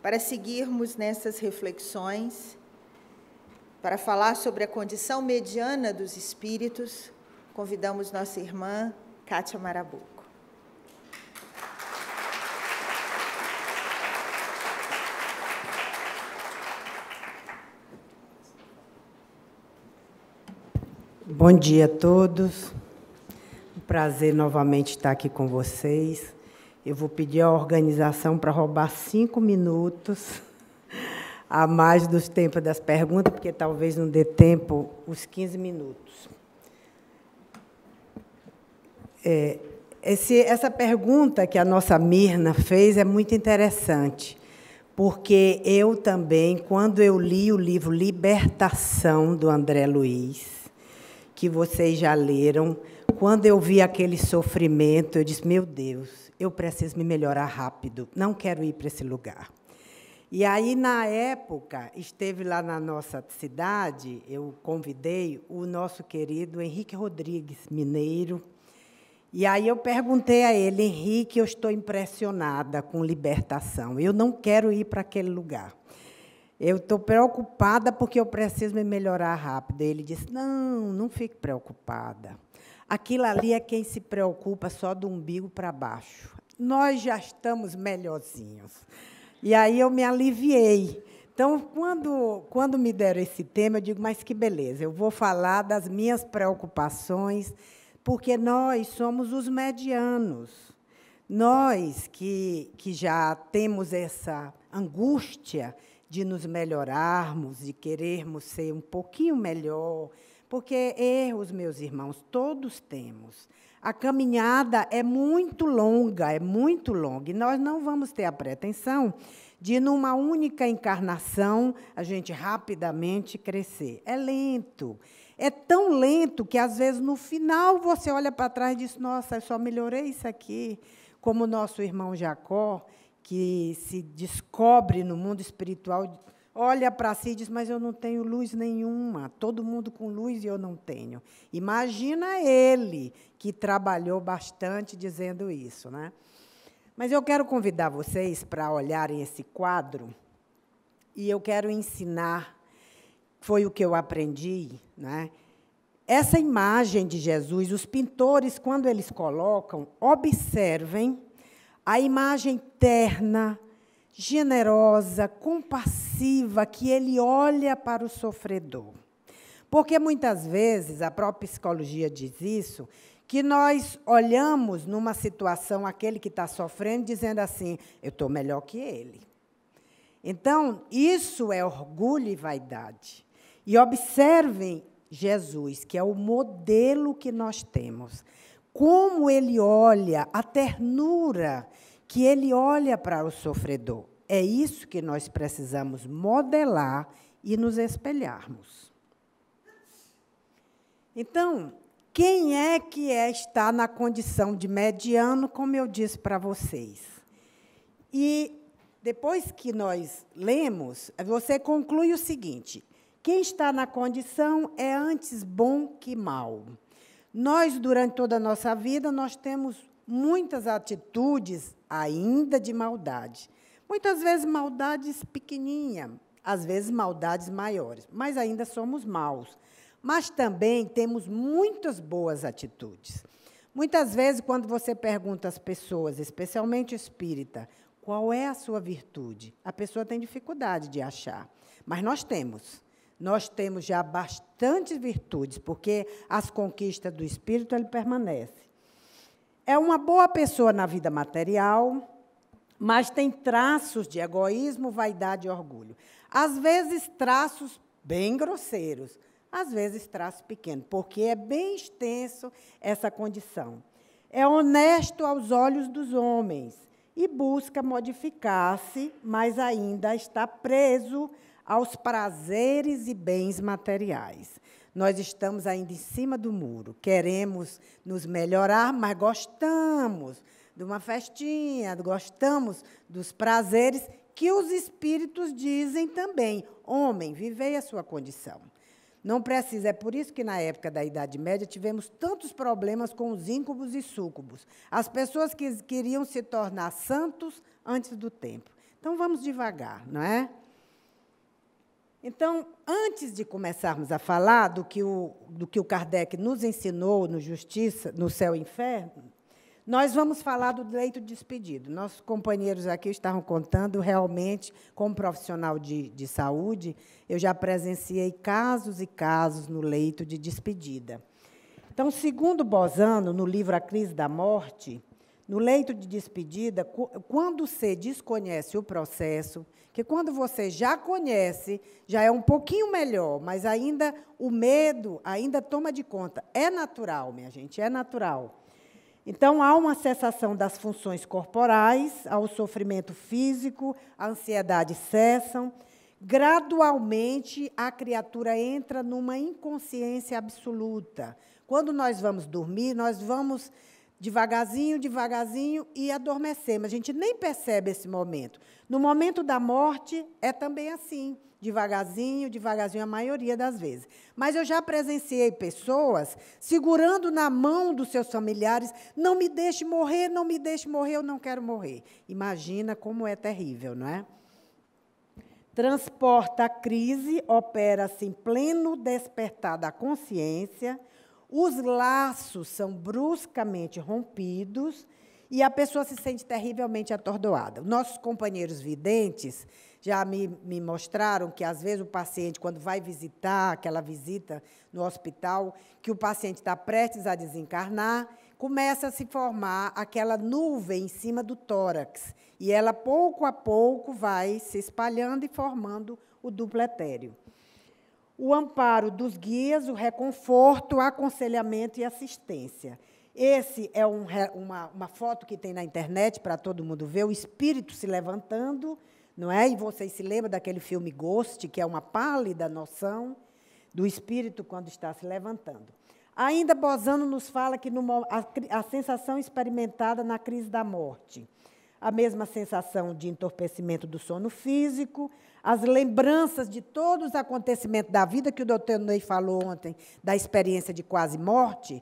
Para seguirmos nessas reflexões, para falar sobre a condição mediana dos espíritos, convidamos nossa irmã Kátia Marabuco. Bom dia a todos. Um prazer novamente estar aqui com vocês. Eu vou pedir à organização para roubar 5 minutos a mais dos tempos das perguntas, porque talvez não dê tempo os 15 minutos. Essa pergunta que a nossa Mirna fez é muito interessante, porque eu também, quando eu li o livro Libertação, do André Luiz, que vocês já leram, quando eu vi aquele sofrimento, eu disse, meu Deus, eu preciso me melhorar rápido, não quero ir para esse lugar. E aí, na época, esteve lá na nossa cidade, eu convidei o nosso querido Henrique Rodrigues, mineiro, e aí eu perguntei a ele, Henrique, eu estou impressionada com libertação, eu não quero ir para aquele lugar. Eu estou preocupada porque eu preciso me melhorar rápido. Ele disse, não fique preocupada. Aquilo ali é quem se preocupa só do umbigo para baixo. Nós já estamos melhorzinhos. E aí eu me aliviei. Então, quando me deram esse tema, eu digo, mas que beleza, eu vou falar das minhas preocupações, porque nós somos os medianos. Nós que já temos essa angústia de nos melhorarmos, de querermos ser um pouquinho melhor, porque erros, meus irmãos, todos temos. A caminhada é muito longa, e nós não vamos ter a pretensão de, numa única encarnação, a gente rapidamente crescer. É lento. É tão lento que, às vezes, no final, você olha para trás e diz, nossa, eu só melhorei isso aqui, como o nosso irmão Jacó, que se descobre no mundo espiritual, olha para si e diz, mas eu não tenho luz nenhuma, todo mundo com luz e eu não tenho. Imagina ele, que trabalhou bastante dizendo isso, né? Mas eu quero convidar vocês para olharem esse quadro, e eu quero ensinar, foi o que eu aprendi, né? Essa imagem de Jesus, os pintores, quando eles colocam, observem a imagem terna, generosa, compassiva, que ele olha para o sofredor. Porque, muitas vezes, a própria psicologia diz isso, que nós olhamos numa situação, aquele que está sofrendo, dizendo assim, eu estou melhor que ele. Então, isso é orgulho e vaidade. E observem Jesus, que é o modelo que nós temos. Como ele olha, a ternura que ele olha para o sofredor. É isso que nós precisamos modelar e nos espelharmos. Então, quem é que está na condição de mediano, como eu disse para vocês? E, depois que nós lemos, você conclui o seguinte, quem está na condição é antes bom que mal. Nós, durante toda a nossa vida, nós temos muitas atitudes ainda de maldade. Muitas vezes maldades pequenininhas, às vezes maldades maiores, mas ainda somos maus. Mas também temos muitas boas atitudes. Muitas vezes, quando você pergunta às pessoas, especialmente espírita, qual é a sua virtude? A pessoa tem dificuldade de achar, mas nós temos. Nós temos já bastante virtudes, porque as conquistas do espírito, ele permanece. É uma boa pessoa na vida material, mas tem traços de egoísmo, vaidade e orgulho. Às vezes, traços bem grosseiros, às vezes, traços pequenos, porque é bem extenso essa condição. É honesto aos olhos dos homens e busca modificar-se, mas ainda está preso aos prazeres e bens materiais. Nós estamos ainda em cima do muro, queremos nos melhorar, mas gostamos de uma festinha, gostamos dos prazeres que os espíritos dizem também. Homem, vivei a sua condição. Não precisa, é por isso que, na época da Idade Média, tivemos tantos problemas com os íncubos e súcubos. As pessoas que queriam se tornar santos antes do tempo. Então, Então, vamos devagar, não é? Então, antes de começarmos a falar do que o Kardec nos ensinou no Justiça, no Céu e Inferno, nós vamos falar do leito de despedida. Nossos companheiros aqui estavam contando, realmente, como profissional de saúde, eu já presenciei casos e casos no leito de despedida. Então, segundo Bozano, no livro A Crise da Morte, no leito de despedida, quando você desconhece o processo, que quando você já conhece, já é um pouquinho melhor, mas ainda o medo ainda toma de conta. É natural, minha gente, é natural. Então, há uma cessação das funções corporais, há o sofrimento físico, a ansiedade cessam. Gradualmente, a criatura entra numa inconsciência absoluta. Quando nós vamos dormir, nós vamos devagarzinho, devagarzinho, e adormecemos. A gente nem percebe esse momento. No momento da morte, é também assim, devagarzinho, devagarzinho, a maioria das vezes. Mas eu já presenciei pessoas segurando na mão dos seus familiares, não me deixe morrer, não me deixe morrer, eu não quero morrer. Imagina como é terrível, não é? Transporta a crise, opera-se em pleno despertar da consciência, os laços são bruscamente rompidos e a pessoa se sente terrivelmente atordoada. Nossos companheiros videntes já me mostraram que, às vezes, o paciente, quando vai visitar, aquela visita no hospital, que o paciente está prestes a desencarnar, começa a se formar aquela nuvem em cima do tórax, e ela, pouco a pouco, vai se espalhando e formando o duplo etéreo. O amparo dos guias, o reconforto, o aconselhamento e assistência. Esse é uma foto que tem na internet para todo mundo ver, o espírito se levantando, não é? E vocês se lembram daquele filme Ghost, que é uma pálida noção do espírito quando está se levantando. Ainda Bozano nos fala que a sensação experimentada na crise da morte, a mesma sensação de entorpecimento do sono físico, as lembranças de todos os acontecimentos da vida, que o doutor Ney falou ontem, da experiência de quase morte.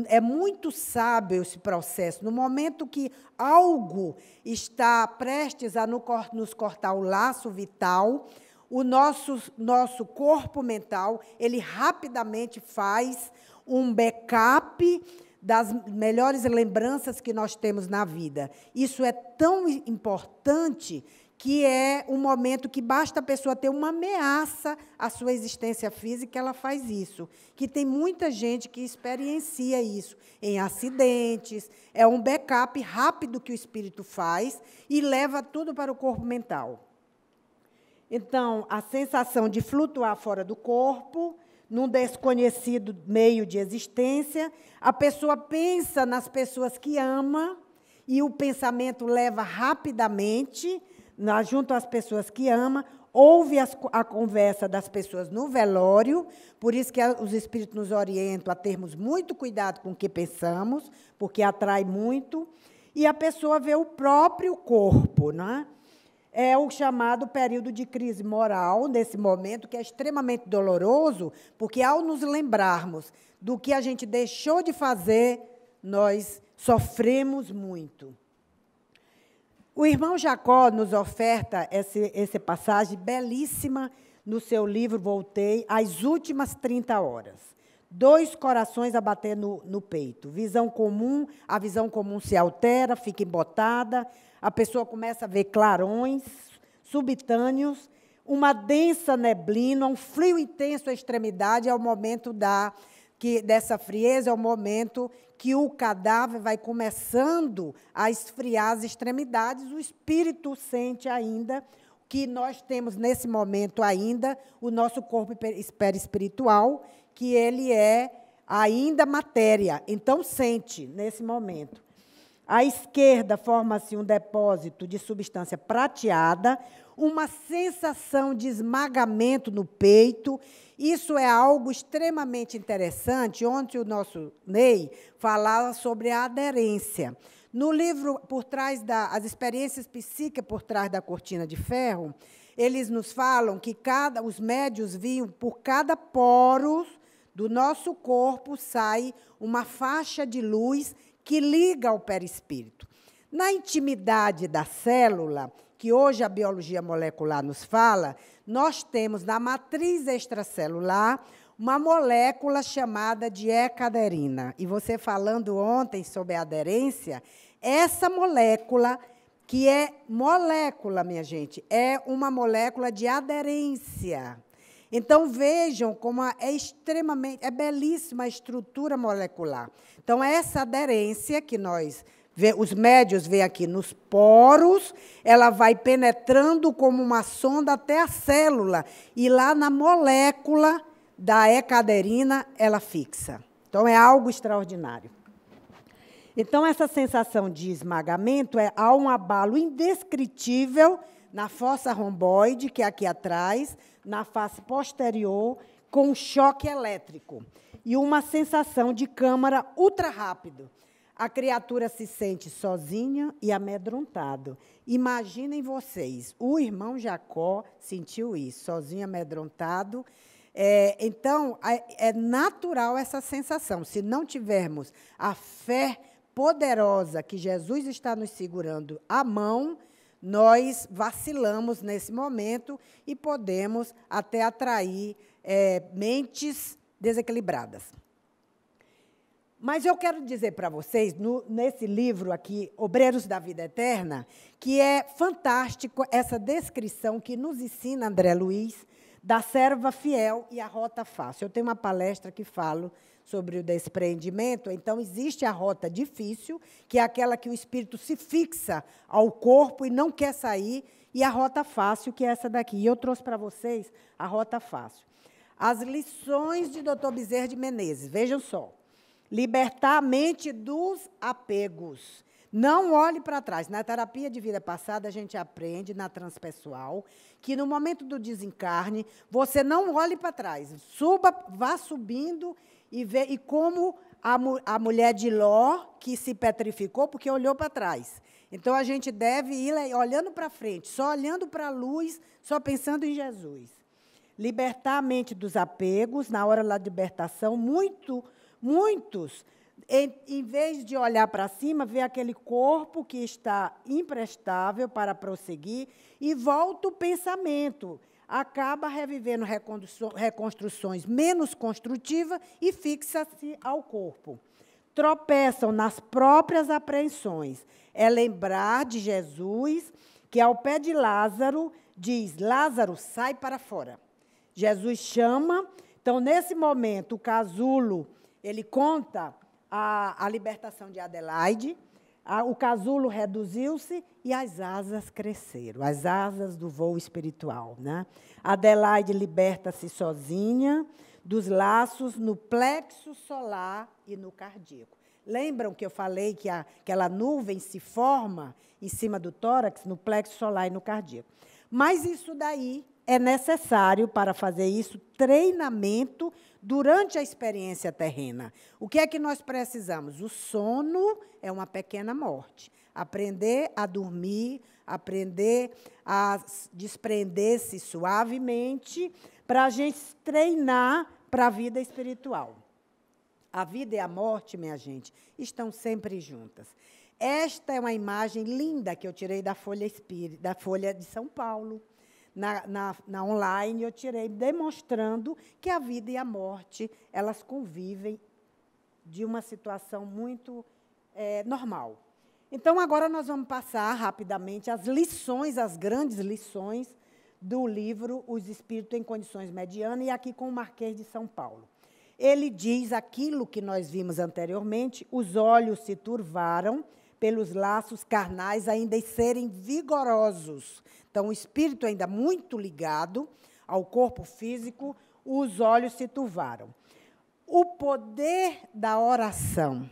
É muito sábio esse processo. No momento que algo está prestes a nos cortar o laço vital, o nosso corpo mental, ele rapidamente faz um backup das melhores lembranças que nós temos na vida. Isso é tão importante que é um momento que basta a pessoa ter uma ameaça à sua existência física, ela faz isso. Que tem muita gente que experiencia isso em acidentes, é um backup rápido que o espírito faz e leva tudo para o corpo mental. Então, a sensação de flutuar fora do corpo, num desconhecido meio de existência, a pessoa pensa nas pessoas que ama e o pensamento leva rapidamente junto às pessoas que ama, ouve a conversa das pessoas no velório, por isso que os espíritos nos orientam a termos muito cuidado com o que pensamos, porque atrai muito, e a pessoa vê o próprio corpo, não é? É o chamado período de crise moral, nesse momento, que é extremamente doloroso, porque, ao nos lembrarmos do que a gente deixou de fazer, nós sofremos muito. O irmão Jacó nos oferta essa passagem belíssima no seu livro Voltei, As Últimas 30 Horas. 2 corações a bater no peito. Visão comum, a visão comum se altera, fica embotada, a pessoa começa a ver clarões subitâneos, uma densa neblina, um frio intenso à extremidade, é o momento dessa frieza, é o momento que o cadáver vai começando a esfriar as extremidades, o espírito sente ainda que nós temos, nesse momento ainda, o nosso corpo perispiritual, que ele é ainda matéria, então sente, nesse momento. À esquerda, forma-se um depósito de substância prateada, uma sensação de esmagamento no peito. Isso é algo extremamente interessante. Ontem o nosso Ney falava sobre a aderência. No livro, por trás as experiências psíquicas por trás da cortina de ferro, eles nos falam que os médiuns viam, por cada poro do nosso corpo, sai uma faixa de luz que liga ao perispírito. Na intimidade da célula, que hoje a biologia molecular nos fala, nós temos na matriz extracelular uma molécula chamada de E-caderina. E você falando ontem sobre a aderência, essa molécula, que é molécula, minha gente, é uma molécula de aderência. Então, vejam como é belíssima a estrutura molecular. Então, essa aderência que os médios veem aqui nos poros, ela vai penetrando como uma sonda até a célula, e lá na molécula da E-caderina, ela fixa. Então, é algo extraordinário. Então, essa sensação de esmagamento há um abalo indescritível na fossa romboide, que é aqui atrás, na face posterior, com um choque elétrico. E uma sensação de câmara ultra rápido. A criatura se sente sozinha e amedrontado. Imaginem vocês, o irmão Jacó sentiu isso, sozinho, amedrontado. Então, é natural essa sensação. Se não tivermos a fé poderosa que Jesus está nos segurando a mão, nós vacilamos nesse momento e podemos até atrair mentes desequilibradas. Mas eu quero dizer para vocês, nesse livro aqui, Obreiros da Vida Eterna, que é fantástico essa descrição que nos ensina André Luiz, da serva fiel e a rota fácil. Eu tenho uma palestra que falo sobre o despreendimento. Então, existe a rota difícil, que é aquela que o espírito se fixa ao corpo e não quer sair, e a rota fácil, que é essa daqui. E eu trouxe para vocês a rota fácil. As lições de Dr. Bezerra de Menezes, vejam só. Libertar a mente dos apegos. Não olhe para trás. Na terapia de vida passada, a gente aprende, na transpessoal, que no momento do desencarne, você não olhe para trás. Vá subindo e vê. E como a mulher de Ló, que se petrificou porque olhou para trás. Então, a gente deve ir olhando para frente, só olhando para a luz, só pensando em Jesus. Libertar a mente dos apegos, na hora da libertação, muitos, em vez de olhar para cima, vê aquele corpo que está imprestável para prosseguir e volta o pensamento. Acaba revivendo reconstruções menos construtivas e fixa-se ao corpo. Tropeçam nas próprias apreensões. É lembrar de Jesus, que ao pé de Lázaro, diz, Lázaro, sai para fora. Jesus chama. Então, nesse momento, o casulo, ele conta a libertação de Adelaide, o casulo reduziu-se e as asas cresceram, as asas do voo espiritual. Né? Adelaide liberta-se sozinha dos laços no plexo solar e no cardíaco. Lembram que eu falei que aquela nuvem se forma em cima do tórax, no plexo solar e no cardíaco? Mas isso daí é necessário, para fazer isso, treinamento durante a experiência terrena. O que é que nós precisamos? O sono é uma pequena morte. Aprender a dormir, aprender a desprender-se suavemente, para a gente treinar para a vida espiritual. A vida e a morte, minha gente, estão sempre juntas. Esta é uma imagem linda que eu tirei da Folha de São Paulo. Na online, eu tirei, demonstrando que a vida e a morte, elas convivem de uma situação muito normal. Então, agora nós vamos passar rapidamente as lições, as grandes lições do livro Os Espíritos em Condições Medianas, e aqui com o Marquês de São Paulo. Ele diz aquilo que nós vimos anteriormente: os olhos se turvaram pelos laços carnais ainda serem vigorosos. Então, o espírito ainda muito ligado ao corpo físico, os olhos se turvaram. O poder da oração,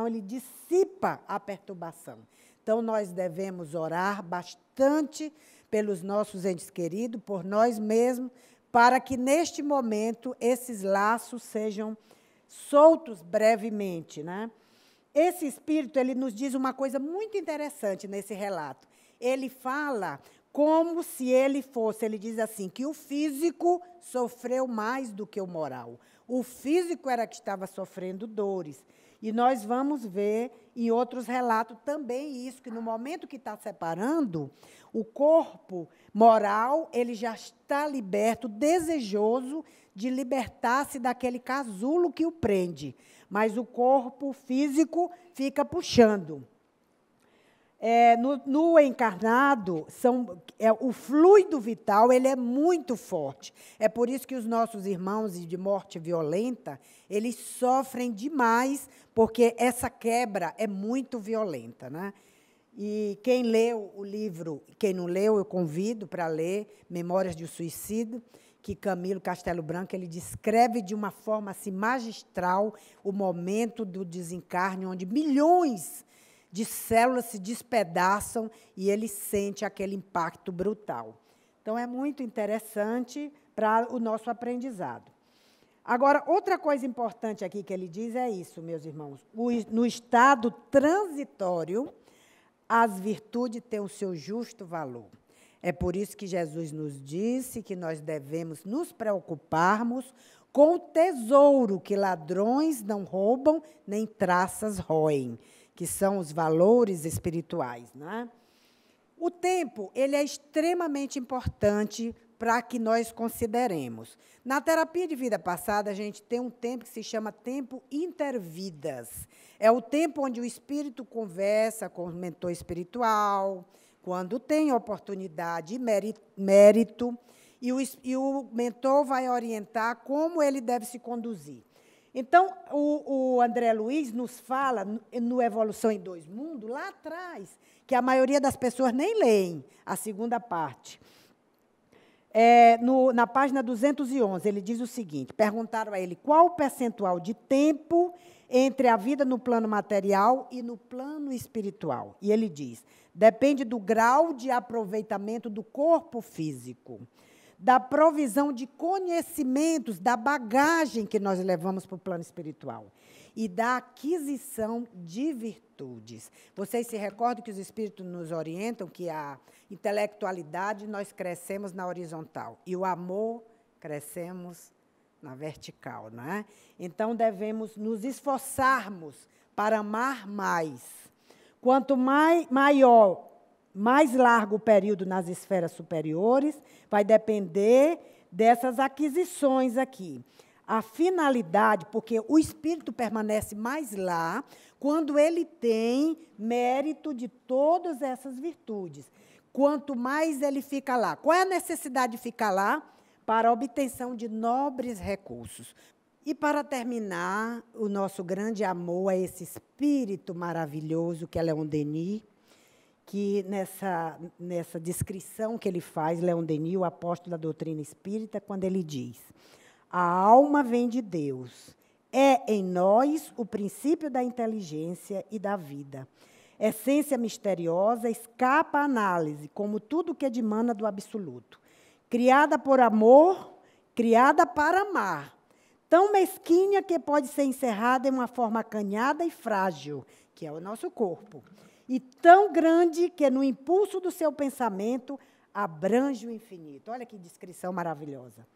ele dissipa a perturbação. Então, nós devemos orar bastante pelos nossos entes queridos, por nós mesmos, para que, neste momento, esses laços sejam soltos brevemente, né? Esse espírito, ele nos diz uma coisa muito interessante nesse relato. Ele fala como se ele diz assim, que o físico sofreu mais do que o moral. O físico era que estava sofrendo dores. E nós vamos ver em outros relatos também isso, que no momento que está separando, o corpo moral ele já está liberto, desejoso de libertar-se daquele casulo que o prende, mas o corpo físico fica puxando. No encarnado, o fluido vital ele é muito forte. É por isso que os nossos irmãos de morte violenta, eles sofrem demais, porque essa quebra é muito violenta, né? E quem leu o livro, quem não leu, eu convido para ler Memórias de um Suicídio, que Camilo Castelo Branco ele descreve de uma forma assim, magistral o momento do desencarne, onde milhões de células se despedaçam e ele sente aquele impacto brutal. Então, é muito interessante para o nosso aprendizado. Agora, outra coisa importante aqui que ele diz é isso, meus irmãos. No estado transitório, as virtudes têm o seu justo valor. É por isso que Jesus nos disse que nós devemos nos preocuparmos com o tesouro que ladrões não roubam, nem traças roem, que são os valores espirituais. Né? O tempo ele é extremamente importante para que nós consideremos. Na terapia de vida passada, a gente tem um tempo que se chama tempo intervidas. É o tempo onde o espírito conversa com o mentor espiritual, quando tem oportunidade e mérito, e o mentor vai orientar como ele deve se conduzir. Então, o André Luiz nos fala, no Evolução em Dois Mundos, lá atrás, que a maioria das pessoas nem leem a segunda parte. Na página 211, ele diz o seguinte, perguntaram a ele qual o percentual de tempo entre a vida no plano material e no plano espiritual. E ele diz, depende do grau de aproveitamento do corpo físico, da provisão de conhecimentos, da bagagem que nós levamos para o plano espiritual e da aquisição de virtudes. Vocês se recordam que os espíritos nos orientam que a intelectualidade nós crescemos na horizontal e o amor crescemos na vertical, não é? Então, devemos nos esforçarmos para amar mais. Quanto maior, mais largo o período nas esferas superiores, vai depender dessas aquisições aqui. A finalidade, porque o espírito permanece mais lá, quando ele tem mérito de todas essas virtudes. Quanto mais ele fica lá. Qual é a necessidade de ficar lá? Para a obtenção de nobres recursos. E, para terminar, o nosso grande amor a esse espírito maravilhoso que é Leon Denis, que nessa descrição que ele faz, Leon Denis, o apóstolo da doutrina espírita, quando ele diz, a alma vem de Deus, é em nós o princípio da inteligência e da vida. Essência misteriosa, escapa à análise, como tudo que emana do absoluto. Criada por amor, criada para amar. Tão mesquinha que pode ser encerrada em uma forma acanhada e frágil, que é o nosso corpo. E tão grande que, no impulso do seu pensamento, abrange o infinito. Olha que descrição maravilhosa.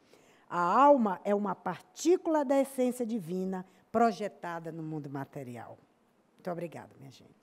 A alma é uma partícula da essência divina projetada no mundo material. Muito obrigada, minha gente.